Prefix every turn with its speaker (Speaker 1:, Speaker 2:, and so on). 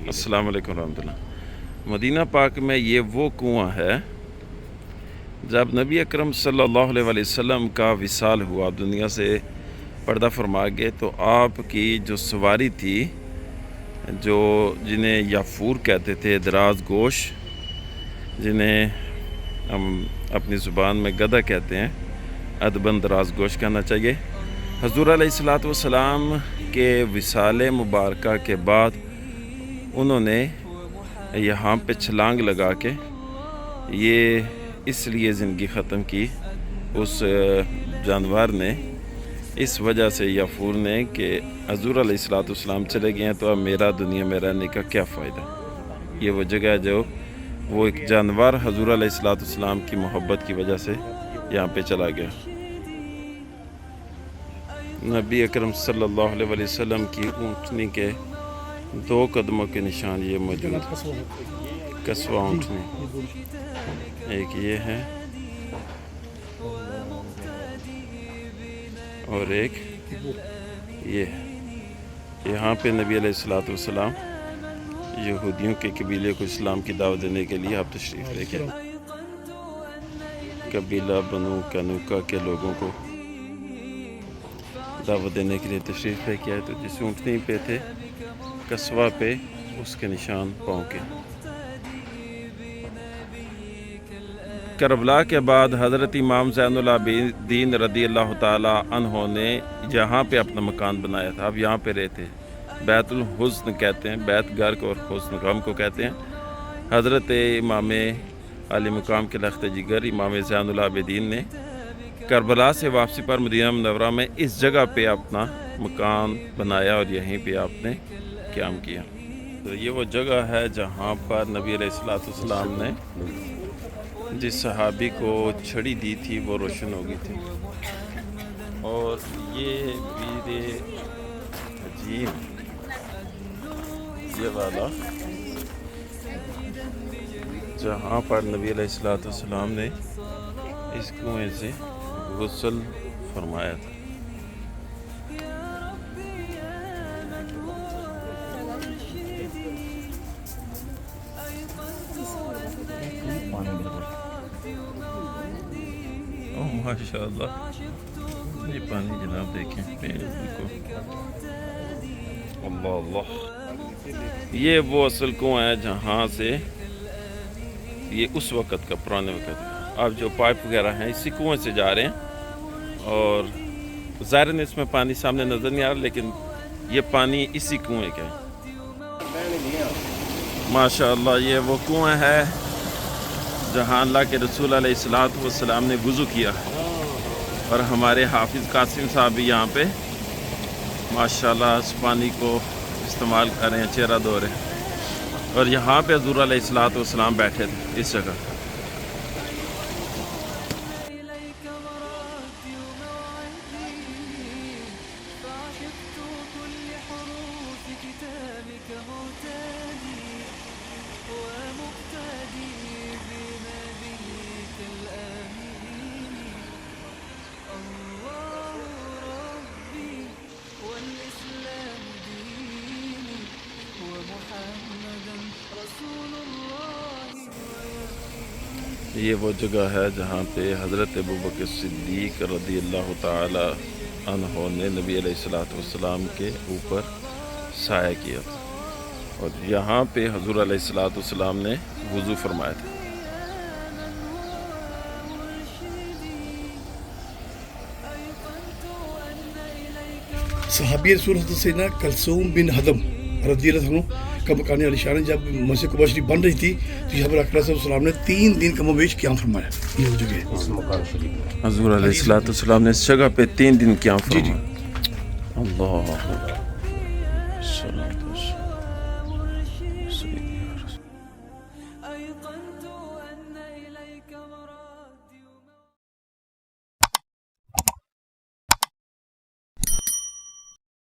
Speaker 1: السلام علیکم ورحمۃ اللہ۔ مدینہ پاک میں یہ وہ کنواں ہے جب نبی اکرم صلی اللہ علیہ وسلم کا وصال ہوا، دنیا سے پردہ فرما گئے، تو آپ کی جو سواری تھی، جو جنہیں یافور کہتے تھے، دراز گوش، جنہیں ہم اپنی زبان میں گدھا کہتے ہیں، ادباً دراز گوش کہنا چاہیے، حضور علیہ السلام کے وصال مبارکہ کے بعد انہوں نے یہاں پہ چھلانگ لگا کے یہ اس لیے زندگی ختم کی، اس جانور نے، اس وجہ سے یافور نے، کہ حضور علیہ السلام چلے گئے ہیں تو اب میرا دنیا میں رہنے کا کیا فائدہ۔ یہ وہ جگہ ہے جو وہ ایک جانور حضور علیہ السلام کی محبت کی وجہ سے یہاں پہ چلا گیا۔ نبی اکرم صلی اللہ علیہ وسلم کی اونٹنی کے 2 قدموں کے نشان یہ موجود ہے، کسوہ اونٹنی، ایک یہ ہے اور ایک یہ ہے۔ یہاں پہ نبی علیہ السلام یہودیوں کے قبیلے کو اسلام کی دعوت دینے کے لیے آپ تشریف لے کے قبیلہ بنو کنوکا کے لوگوں کو دعوت دینے کے لیے تشریف لے کے آئے، تو جس اونٹنی پہ تھے کسوہ پہ اس کے نشان پاؤں کے۔ کربلا کے بعد حضرت امام زین العابدین رضی اللہ تعالی عنہ نے یہاں پہ اپنا مکان بنایا تھا، اب یہاں پہ رہتے ہیں، بیت الحزن کہتے ہیں، بیت گھر کو اور حزن غم کو کہتے ہیں۔ حضرت امام علی مقام کے لخت جگر امام زین العابدین نے کربلا سے واپسی پر مدینہ منورہ میں اس جگہ پہ اپنا مکان بنایا اور یہیں پہ آپ نے قیام کیا۔ تو یہ وہ جگہ ہے جہاں پر نبی علیہ السلام نے جس صحابی کو چھڑی دی تھی وہ روشن ہو گئی تھی، اور یہ پیر عجیب یہ والا جہاں پر نبی علیہ السلام نے اس کنویں سے غسل فرمایا تھا۔ ماشاء اللہ، یہ پانی جناب دیکھیں، اللہ اللہ، یہ وہ اصل کنواں ہے جہاں سے یہ اس وقت کا، پرانے وقت کا، اب جو پائپ وغیرہ ہیں اسی کنویں سے جا رہے ہیں، اور ظاہراً اس میں پانی سامنے نظر نہیں آ رہا، لیکن یہ پانی اسی کنویں کا ہے۔ ماشاء اللہ، یہ وہ کنواں ہے جہاں اللہ کے رسول علیہ السلام نے وضو کیا، اور ہمارے حافظ قاسم صاحب بھی یہاں پہ ماشاءاللہ اس پانی کو استعمال کر رہے ہیں، چہرہ دھو رہے ہیں، اور یہاں پہ حضور علیہ السلام بیٹھے تھے اس جگہ۔ یہ وہ جگہ ہے جہاں پہ حضرت ابوبکر صدیق رضی اللہ تعالی عنہ نے نبی علیہ السلام کے اوپر سایہ کیا تھا، اور یہاں پہ حضور علیہ السلام نے وضو فرمایا تھا۔
Speaker 2: صحابی رسول حضرت سیدنا کلثوم بن حضم رضی اللہ عنہ کا مکان علی شان، جب مسجد قباء شریف بن رہی تھی تو یہاں پر اقرا صلی اللہ علیہ وسلم نے 3 دن کم و بیش قیام فرمایا۔ یہ وہ جگہ ہے،
Speaker 1: حضور علیہ السلام نے اس جگہ پہ 3 دن قیام فرمایا۔ اللہ